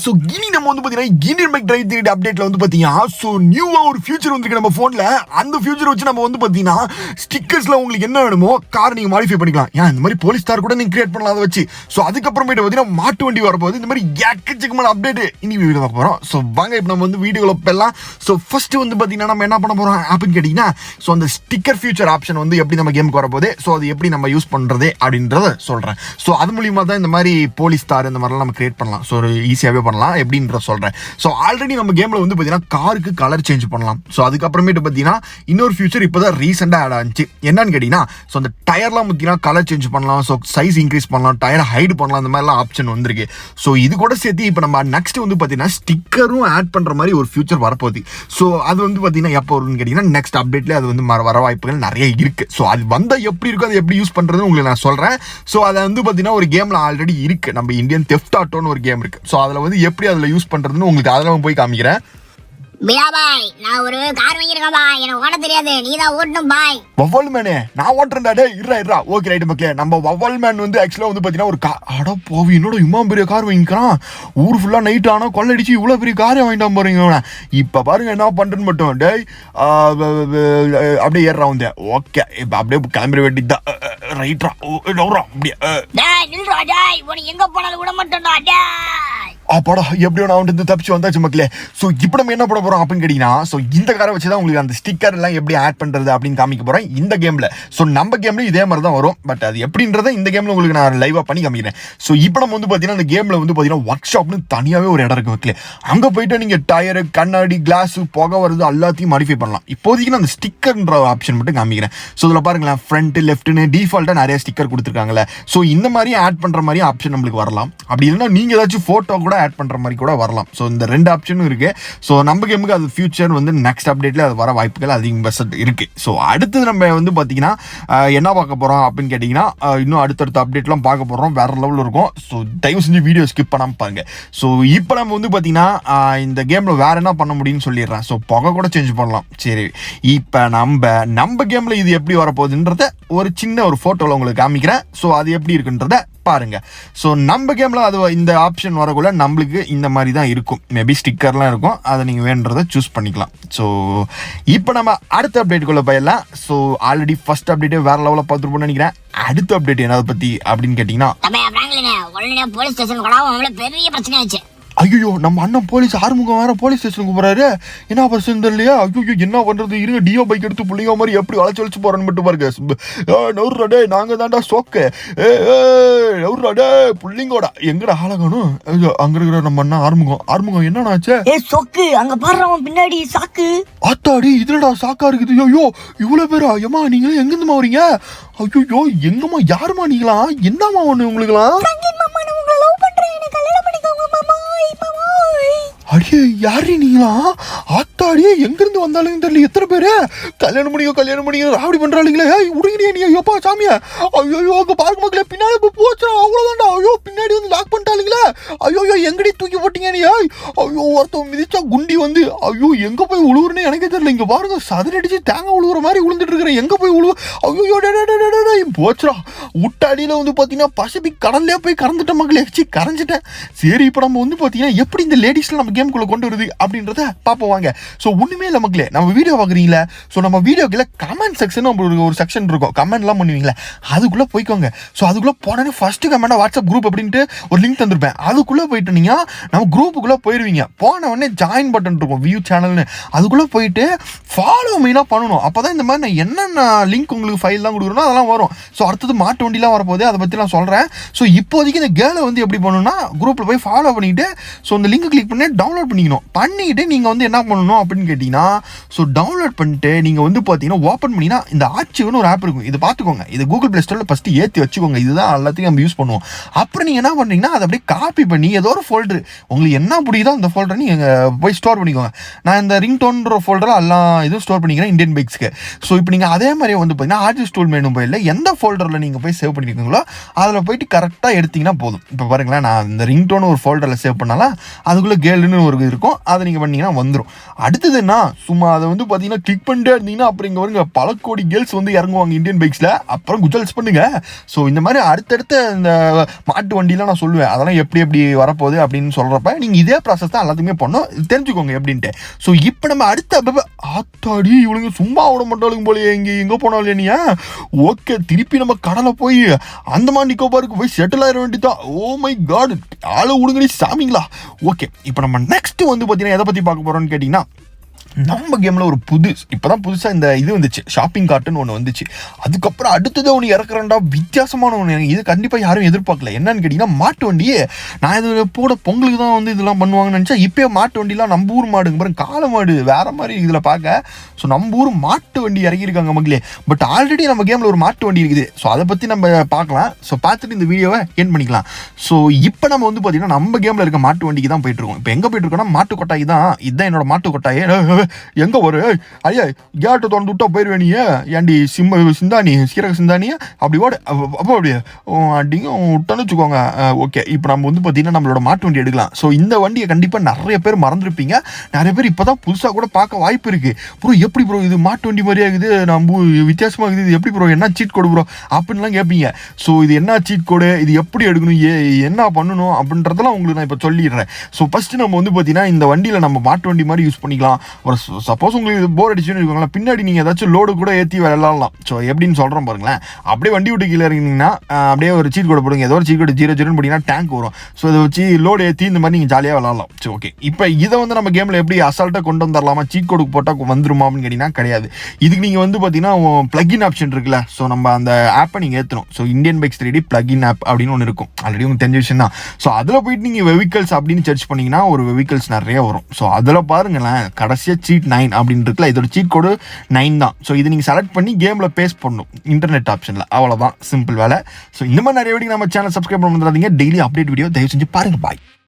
So இனி நம்ம வந்து பார்த்தீங்கன்னா இந்தியன் பைக் டிரைவ் 3D அப்டேட்ல வந்து பார்த்தீங்கன்னா ஸோ நியூவாக ஒரு ஃபியூச்சர் வந்துருக்கு நம்ம ஃபோனில். அந்த ஃபியூச்சர் வச்சு நம்ம வந்து பார்த்தீங்கன்னா ஸ்டிக்கர்ஸில் உங்களுக்கு என்ன வேணுமோ கார் நீங்கள் மாடிஃபை பண்ணிக்கலாம். ஏன் இந்த மாதிரி போலீஸ் கார் கூட நீங்கள் கிரியேட் பண்ணலாம் அதை வச்சு. ஸோ அதுக்கப்புறமேட்டு பார்த்தீங்கன்னா மாட்டு வண்டி வரப்போகுது. இந்த மாதிரி எக்கச்சக்கமான அப்டேட் இனி வீடியோ பார்க்க போகிறோம். ஸோ வாங்க இப்போ நம்ம வந்து வீடியோவில் போயிடலாம். ஸோ ஃபர்ஸ்ட் வந்து பார்த்தீங்கன்னா நம்ம என்ன பண்ண போகிறோம் அப்படின்னு கேட்டிங்கன்னா ஸோ அந்த ஸ்டிக்கர் ஃபியூச்சர் ஆப்ஷன் வந்து எப்படி நம்ம கேமுக்கு வரப்போகுது, ஸோ அது எப்படி நம்ம யூஸ் பண்ணுறது அப்படின்றத சொல்கிறேன். ஸோ அது மூலியமாக தான் இந்த மாதிரி போலீஸ் கார் இந்த மாதிரிலாம் நம்ம கிரியேட் பண்ணலாம். ஸோ ஒரு ஈஸியாகவே பண்ணலாம் எப்படின்ற சொல்கிறேன். ஸோ ஆல்ரெடி நம்ம கேமில் வந்து பார்த்தீங்கன்னா காருக்கு கலர் சேஞ்ச் பண்ணலாம். ஸோ அதுக்கப்புறமேட்டு பார்த்தீங்கன்னா இன்னொரு ஃபியூச்சர் இப்போ தான் ரீசெண்டாக ஆட் ஆச்சு. என்னன்னு கேட்டிங்கன்னா ஸோ அந்த டயர்லாம் பார்த்தீங்கன்னா கலர் சேஞ்ச் பண்ணலாம். ஸோ சைஸ் இன்க்ரீஸ் பண்ணலாம், டயரை ஹைட் பண்ணலாம், இந்த மாதிரிலாம் ஆப்ஷன் வந்திருக்கு. ஸோ இது கூட சேர்த்து இப்போ நம்ம நெக்ஸ்ட் வந்து பார்த்தீங்கன்னா ஸ்டிக்கரும் ஆட் பண்ணுற மாதிரி ஒரு ஃபியூச்சர் வரப்போகுது. ஸோ அது வந்து பார்த்தீங்கன்னா எப்போ வரும்னு கேட்டிங்கன்னா நெக்ஸ்ட் அப்டேட்லேயே அது வந்து வர வாய்ப்புகள் நிறைய இருக்குது. ஸோ அது வந்தால் எப்படி இருக்கும், அது எப்படி யூஸ் பண்ணுறதுன்னு உங்களுக்கு நான் சொல்கிறேன். ஸோ அதை வந்து பார்த்தீங்கன்னா ஒரு கேமில் ஆல்ரெடி இருக்குது. நம்ம இந்தியன் தெஃப்ட் ஆட்டோன்னு ஒரு கேம் இருக்குது. ஸோ அதில் வந்து எப்படி அதில் யூஸ் பண்ணுறதுன்னு உங்களுக்கு அதில் போய் காமிக்கிறேன். பாய், நான் ஒரு கார் வாங்கியிருக்கேன் பாய். எனக்கு ஓட தெரியாது, நீ தான் ஓட்டணும் பாய். வவ்வால் மேனே நான் ஓட்டுறேன்டா. டே இருறா. ஓகே ரைட் மக்களே, நம்ம வவ்வால் மேன் வந்து ஆக்சுவலாக வந்து பார்த்தீங்கன்னா ஒரு அட போவி என்னோட இம்மா பெரிய கார் வாங்கிக்கிறான். ஊர் ஃபுல்லாக நைட் ஆனால் கொள்ளடிச்சு இவ்வளோ பெரிய காரை வாங்கிட்டான் பாருங்க. இப்போ பாருங்க என்ன பண்ணுறேன்னு மட்டும். டே அப்படியே ஏறுறா வந்து. ஓகே இப்போ அப்படியே கிளம்புற வேண்டி தான். ரைட்ரா அப்படியே எங்க போனாலும் விட மாட்டோம்டா. அப்பாடா எப்படியோ நான் வந்து தப்பிச்சு வந்தாச்சு மக்களே. ஸோ இப்போ நம்ம என்ன பண்ண போகிறோம் அப்படின்னு கேட்டிங்கன்னா ஸோ இந்த காரை வச்சு தான் உங்களுக்கு அந்த ஸ்டிக்கர் எல்லாம் எப்படி ஆட் பண்ணுறது அப்படின்னு காமிக்க போகிறேன் இந்த கேமில். ஸோ நம்ம கேமில் இதே மாதிரி தான் வரும். பட் அது எப்படின்றத இந்த கேமில் உங்களுக்கு நான் லைவாக பண்ணி காமிக்கிறேன். ஸோ இப்போ நம்ம வந்து பார்த்தீங்கன்னா இந்த கேமில் வந்து பார்த்தீங்கன்னா ஒர்க் ஷாப்னு தனியாகவே ஒரு இடம் இருக்குது மக்களே. அங்கே போயிட்டு நீங்கள் டயரு, கண்ணாடி, கிளாஸு, புகை வருது எல்லாத்தையும் மாடிஃபை பண்ணலாம். இப்போதைக்கு நான் அந்த ஸ்டிக்கர்ன்ற ஆப்ஷன் மட்டும் காமிக்கிறேன். ஸோ இதில் பாருங்களேன் ஃப்ரண்ட் லெஃப்ட்னு டிஃபால்ட்டாக நிறைய ஸ்டிக்கர் கொடுத்துருக்காங்களே. ஸோ இந்த மாதிரி ஆட் பண்ணுற மாதிரி ஆப்ஷன் நம்மளுக்கு வரலாம். அப்படி இல்லைன்னா நீங்கள் ஏதாச்சும் ஃபோட்டோ கூட ஆட் பண்ணுற மாதிரி கூட வரலாம். ஸோ இந்த ரெண்டு ஆப்ஷனும் இருக்கு. ஸோ நம்ம கேமுக்கு அது ஃபியூச்சர் வந்து நெக்ஸ்ட் அப்டேட்ல அது வர வாய்ப்புகள் அதிகம் இருக்கு. ஸோ அடுத்தது நம்ம வந்து பார்த்தீங்கன்னா என்ன பார்க்க போறோம் அப்படின்னு கேட்டிங்கன்னா இன்னும் அடுத்தடுத்த அப்டேட்லாம் பார்க்க போறோம். வேற லெவலில் இருக்கும். ஸோ தயவு செஞ்சு வீடியோ ஸ்கிப் பண்ணாமல் பாருங்க. ஸோ இப்போ நம்ம வந்து பார்த்தீங்கன்னா இந்த கேமில் வேற என்ன பண்ண முடியும்னு சொல்லிடுறேன். ஸோ புகை கூட சேஞ்ச் பண்ணலாம். சரி இப்போ நம்ம கேமில் இது எப்படி வரப்போகுதுன்றத ஒரு சின்ன ஒரு ஃபோட்டோவில் உங்களுக்கு காமிக்கிறேன். ஸோ அது எப்படி இருக்குன்றத பாருங்க. ஸோ நம்ம கேமில் அது இந்த ஆப்ஷன் வரக்குள்ள நம்மளுக்கு இந்த மாதிரி தான் இருக்கும். மேபி ஸ்டிக்கர்லாம் இருக்கும், அதை நீங்கள் வேணுன்றதை சூஸ் பண்ணிக்கலாம். ஸோ இப்போ நம்ம அடுத்த அப்டேட்டுக்குள்ளே போயிடலாம். ஸோ ஆல்ரெடி ஃபர்ஸ்ட் அப்டேட்டே வேற லெவலில் பார்த்துருப்போம்னு நினைக்கிறேன். அடுத்த அப்டேட் என்னதை பற்றி அப்படின்னு கேட்டிங்கன்னா போலீஸ் ஸ்டேஷன் பெரிய பிரச்சனை ஆச்சு. ஐயோ நம்ம அண்ணன் போலீஸ் ஆறுமுகம் வேற போலீஸ் ஸ்டேஷனுக்கு போறாரு. என்ன பிரச்சனை தெரியலையா? ஐயோ என்ன பண்றது, இருங்க டியோ பைக் எடுத்து பிள்ளைங்க மாதிரி எப்படி வளைச்சு போறேன்னு மட்டும் பாருங்க. நவுறாடே நாங்க தாண்டா சோக்கு நவுறாடே புள்ளிங்கோட எங்கடா ஆளகணும். அங்க இருக்கிற நம்ம அண்ணன் ஆறுமுகம் என்னன்னாச்சு? சொக்கு அங்க பாடுறவன் பின்னாடி சாக்கு. ஆத்தாடி இதுலடா சாக்கா இருக்குது. ஐயோ இவ்வளவு பேரா? ஏமா நீங்களும் எங்கிருந்துமா வரீங்க? ஐயோ எங்கம்மா யாருமா நீங்களா? என்னமா ஒண்ணு உங்களுக்குலாம்? அடியே யாரு நீங்களா? ஆத்தாடியே எங்கிருந்து வந்தாலும் தெரியல. எத்தனை பேரு கல்யாணம் பண்ணிக்க ராவடி பண்றாளுங்களே. உடுங்கிறியா நீ? ஐயோப்பா சாமியா. ஐயோ அங்க பாருங்க மக்களே பின்னாடி போச்சா அவ்வளவுதான்டா. ஐயோ பின்னாடி வந்து லாக் பண்ணிட்டாளுங்களே. ஐயோ எங்கடி தூக்கி போட்டீங்க நீ? ஐயோ ஒருத்தன் மிதிச்சா குண்டி வந்து ஐயோ எங்க போய் உழுவுறேன்னு எனக்கே தெரியல. இங்க பாருங்க சதுர அடிச்சு தேங்காய் உழுவுற மாதிரி உழுந்துட்டு இருக்கிறேன். எங்க போய் உழுவு? ஐயோ போச்சுடா. உட்டாடியில வந்து பாத்தீங்கன்னா பசிபிக் கடல்லே போய் கறந்துட்ட மக்களே. கரைஞ்சிட்டேன். சரி இப்போ நம்ம வந்து பாத்தீங்கன்னா எப்படி இந்த லேடிஸ்ல நம்ம கேமுக்குள்ள கொண்டு வருது அப்படின்றத பாப்போம் வாங்க. ஸோ ஒண்ணுமே இல்லை மக்களே, நம்ம வீடியோ பார்க்குறீங்களா? ஸோ நம்ம வீடியோக்குள்ள கமெண்ட் செக்ஷன் ஒரு செக்ஷன் இருக்கும். கமெண்ட்லாம் பண்ணுவீங்களா? அதுக்குள்ள போய்க்கோங்க. ஸோ அதுக்குள்ள போனே ஃபர்ஸ்ட் கமெண்ட் வாட்ஸ்அப் குரூப் அப்படின்ட்டு ஒரு லிங்க் தந்திருப்பேன். அதுக்குள்ள போயிட்டு நீங்க நம்ம குரூப்புக்குள்ள போயிருவீங்க. போன உடனே ஜாயின் பட்டன் இருக்கும் வியூ சேனல்னு. அதுக்குள்ள போயிட்டு ஃபாலோ மெயினா பண்ணணும். அப்பதான் இந்த மாதிரி நான் என்னென்ன லிங்க் உங்களுக்கு ஃபைல்லாம் கொடுக்குறோம் அதெல்லாம் வரும். ஸோ அடுத்தது மாட்டு வண்டிலாம் வரப்போகுது, அதை பத்தி நான் சொல்றேன். ஸோ இப்போதைக்கு இந்த கேலை வந்து எப்படி பண்ணணும்னா குரூப்ல போய் ஃபாலோ பண்ணிட்டு ஸோ இந்த லிங்க் கிளிக் பண்ணி டவுன்லோட் பண்ணிட்டு நீங்கள் வந்து என்ன பண்ணணும் அப்படின்னு கேட்டிங்கன்னா ஸோ டவுன்லோட் பண்ணிட்டு நீங்கள் வந்து பார்த்தீங்கன்னா ஓப்பன் பண்ணினா இந்த ஆர்ச்சிவ்னு ஒரு ஆப் இருக்கும். இது பார்த்துக்கோங்க. இது கூகுள் பிளே ஸ்டோரில் ஃபஸ்ட்டு ஏற்றி வச்சுக்கோங்க. இதுதான் எல்லாத்தையும் நம்ம யூஸ் பண்ணுவோம். அப்புறம் நீங்கள் என்ன பண்ணுறீங்கன்னா அதை அப்படியே காப்பி பண்ணி ஏதோ ஒரு ஃபோல்டர் உங்களுக்கு என்ன பிடிக்குதோ அந்த ஃபோல்டரை நீங்கள் போய் ஸ்டோர் பண்ணிக்கோங்க. நான் இந்த ரிங் டோன்ற ஃபோல்டரில் எல்லாம் இதுவும் ஸ்டோர் பண்ணிக்கிறேன் இந்தியன் பைக்ஸ்க்கு. ஸோ இப்போ நீங்கள் அதே மாதிரி வந்து பார்த்தீங்கன்னா ஆர்ஜி ஸ்டூல் மெனு போயில எந்த ஃபோல்டரில் நீங்கள் போய் சேவ் பண்ணிக்கிறீங்களோ அதில் போயிட்டு கரெக்டாக எடுத்திங்கன்னா போதும். இப்போ பாருங்களேன் நான் இந்த ரிங் டோன் ஒரு ஃபோல்டரில் சேவ் பண்ணாலும் அதுக்குள்ளே கேல்னு ஒரு இருக்கும். அதை நீங்கள் பண்ணீங்கன்னா வந்துடும். அடுத்தது என்ன, சும்மா அதை வந்து பார்த்தீங்கன்னா கிளிக் பண்ணிட்டே இருந்தீங்கன்னா அப்புறம் இங்கே வருங்க பல கோடி கேர்ள்ஸ் வந்து இறங்குவாங்க இந்தியன் பைக்ஸில். அப்புறம் குஜல்ஸ் பண்ணுங்க. ஸோ இந்த மாதிரி அடுத்தடுத்த இந்த மாட்டு வண்டிலாம் நான் சொல்லுவேன், அதெல்லாம் எப்படி வரப்போகுது அப்படின்னு சொல்கிறப்ப நீங்கள் இதே ப்ராசஸ் தான் எல்லாத்துக்குமே பண்ணோம், தெரிஞ்சுக்கோங்க எப்படின்ட்டு. ஸோ இப்போ நம்ம அடுத்த ஆத்தாடி இவளுங்க சும்மா விட மாட்டாளுங்க போலயே, எங்கே போனாலும் நீ ஓகே திருப்பி நம்ம கடலை போய் அந்தமான் நிக்கோபாருக்கு போய் செட்டில் ஆயிட வேண்டியதான். ஓ மை காட், ஆளை விடுங்கடி சாமிங்களா. ஓகே, இப்போ நம்ம நெக்ஸ்ட் வந்து பார்த்தீங்கன்னா எதை பற்றி பார்க்க போகிறோம்னு கேட்டிங்கன்னா, நம்ம கேமில் ஒரு இப்போதான் புதுசாக இந்த இது வந்துச்சு, ஷாப்பிங் கார்ட்டுன்னு ஒன்று வந்துச்சு. அதுக்கப்புறம் அடுத்தது ஒன்று இறக்குறேன்டா, வித்தியாசமான ஒன்று. இது கண்டிப்பாக யாரும் எதிர்பார்க்கல. என்னன்னு கேட்டிங்கன்னா மாட்டு வண்டியே. நான் இது பொங்கலுக்கு தான் வந்து இதெல்லாம் பண்ணுவாங்கன்னு நினச்சா, இப்போயே மாட்டு வண்டிலாம் நம்ம ஊர் மாடுங்க பாருங்க, காளை மாடு வேற மாதிரி இதில் பார்க்க. ஸோ நம்ம ஊர் மாட்டு வண்டி இறங்கியிருக்காங்க மக்களே. பட் ஆல்ரெடி நம்ம கேமில் ஒரு மாட்டு வண்டி இருக்குது. ஸோ அதை பற்றி நம்ம பார்க்கலாம். ஸோ பார்த்துட்டு இந்த வீடியோவை என் பண்ணிக்கலாம். ஸோ இப்போ நம்ம வந்து பார்த்தீங்கன்னா நம்ம கேமில் இருக்க மாட்டு வண்டிக்கு தான் போயிட்டுருக்கோம். இப்போ எங்கே போயிட்டுருக்கோன்னா மாட்டு கொட்டாய் தான். இதுதான் என்னோட மாட்டு கொட்டாயே. எங்கே ஒரு ஐயா கேட்டு திறந்து விட்டா போயிடுவேன் நீ ஏன்டி சிந்தானி சீரக சிந்தானியா அப்படி ஓடு அப்போ அப்படியே அப்படிங்க விட்டான்னு வச்சுக்கோங்க. ஓகே, இப்போ நம்ம வந்து பார்த்தீங்கன்னா நம்மளோட மாட்டு வண்டி எடுக்கலாம். ஸோ இந்த வண்டியை கண்டிப்பாக நிறைய பேர் மறந்துருப்பீங்க. நிறைய பேர் இப்போ தான் புதுசாக கூட பார்க்க வாய்ப்பு இருக்குது. ப்ரோ எப்படி ப்ரோ இது மாட்டு வண்டி மாதிரியா இருக்குது, நம்ம வித்தியாசமாக இருக்குது, இது எப்படி ப்ரோ, என்ன சீட் கோடு ப்ரோ அப்படின்லாம் கேட்பீங்க. ஸோ இது என்ன சீட் கோடு, இது எப்படி எடுக்கணும், என்ன பண்ணணும் அப்படின்றதெல்லாம் உங்களுக்கு நான் இப்போ சொல்லிடுறேன். ஸோ ஃபஸ்ட்டு நம்ம வந்து பார்த்தீங்கன்னா இந்த வண்டியில் நம்ம மாட்டு வண்டி மாதிரி யூஸ் பண்ணிக்கலாம். ஒரு சப்போஸ் உங்களுக்கு போர் அடிச்சுன்னு இருக்கோங்களா, பின்னாடி நீங்கள் ஏதாச்சும் லோடு கூட ஏற்றி விளாட்லாம். ஸோ எப்படின்னு சொல்கிறோம் பாருங்களேன். அப்படியே வண்டி விட்டு கீழே இறங்கினீங்கன்னா அப்படியே ஒரு சீட் கோடு போடுங்க, ஏதோ ஒரு சீட் கோடு 00 போட்டிங்கன்னா டேங்க் வரும். ஸோ இதை வச்சு லோடு ஏற்றி இந்த மாதிரி நீங்கள் ஜாலியாக விளாட்லாம். ஸோ ஓகே, இப்போ இதை வந்து நம்ம கேமில் எப்படி அசால்ட்டாக கொண்டு வந்துடலாமா, சீட் கோடுக்கு போட்டால் வந்துருமா அப்படின்னு கேட்டிங்கன்னா கிடையாது. இதுக்கு நீங்கள் வந்து பார்த்தீங்கன்னா பிளக்இன் ஆப்ஷன் இருக்குல்ல, ஸோ நம்ம அந்த ஆப்பை நீங்கள் ஏற்றணும். So Indian bikes 3D plugin app அப்படின்னு ஒன்று இருக்கும், ஆல்ரெடி உங்களுக்கு தெரிஞ்ச விஷயம் தான். ஸோ அதில் போயிட்டு நீங்கள் வெஹிக்கல்ஸ் அப்படின்னு சர்ச் பண்ணிங்கன்னா ஒரு வெஹிக்கல்ஸ் நிறைய வரும். ஸோ அதில் பாருங்களேன், கடைசியாக சீட் 9 அப்படின்னு இருக்குல்ல, இதோட சீட் கோடு 9 தான். ஸோ இது நீங்கள் செலக்ட் பண்ணி கேமில் பேஸ்ட் பண்ணணும் இன்டர்நெட் ஆப்ஷனில், அவ்வளோதான், சிம்பிள் வேலை. ஸோ இந்த மாதிரி நிறைய வீடியோ நம்ம சேனல் சப்ஸ்கிரைப் பண்ண வந்துடாதீங்க. டெய்லி அப்டேட் வீடியோ தயவு செஞ்சு பாருங்கள். பாய்.